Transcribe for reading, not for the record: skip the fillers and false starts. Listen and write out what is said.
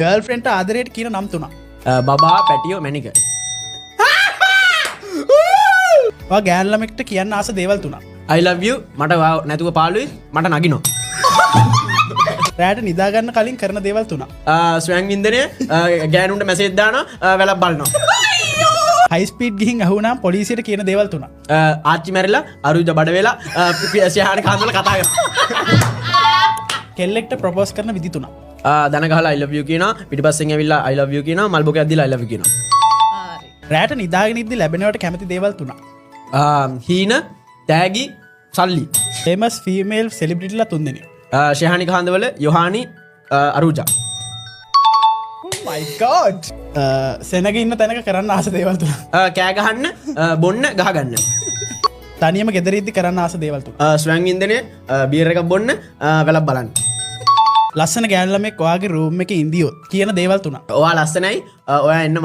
ගර්ල්ෆ්‍රෙන්ඩ්ට ආදරයට කියන නම් තුනක්. බබා පැටියෝ මැනික. ඔයා ගෑනු ළමෙක්ට කියන්න ආස දේවල් තුනක්. I love you මට නැතුව පාළුයි මට නගිනෝ. රැට නිදාගන්න කලින් කරන දේවල් තුනක්. ස්වයං වින්දනය ගෑනුන්ට මැසේජ් දානවා වැලක් බලනවා. හයි ස්පීඩ් ගිහින් අහුවනම් පොලිසියට කියන දේවල් තුනක්. ආච්චි මැරිලා අරුජ බඩ වෙලා ශයහාන කාන්දල කතා කරනවා. කෙල්ලෙක්ට ප්‍රොපෝස් කරන විදි තුනක්. දන ගහලා I love you කියනවා පිටිපස්සෙන් ඇවිල්ලා I love you කියනවා මල් බොකයක් දීලා I love you කියනවා. රැට නිදාගෙන ඉද්දි ලැබෙනවට කැමති දේවල් තුනක්. හීන තෑගි සල්ලි. ෆේමස් ෆීමේල් සෙලිබ්‍රිටිලා තුන්දෙනෙක්. ශයහානි කාන්දවල යොහානි අරුජා. my god සෙනග ඉන්න තැනක කරන්න ආස දේවල් තුනක්. කෑ ගහන්න බොන්න ගහගන්න. තනියම ගෙදර ඉද්දි කරන්න ආස දේවල් තුනක්. ස්වයං වින්දනය බීර් එකක් බොන්න වැලක් බලන්න. ලස්සන ගෑනු ළමෙක් ඔයාගේ රූම් එකේ ඉඳියොත් කියන දේවල් තුනක්. ඔයා ලස්සනයි ඔයා එන්න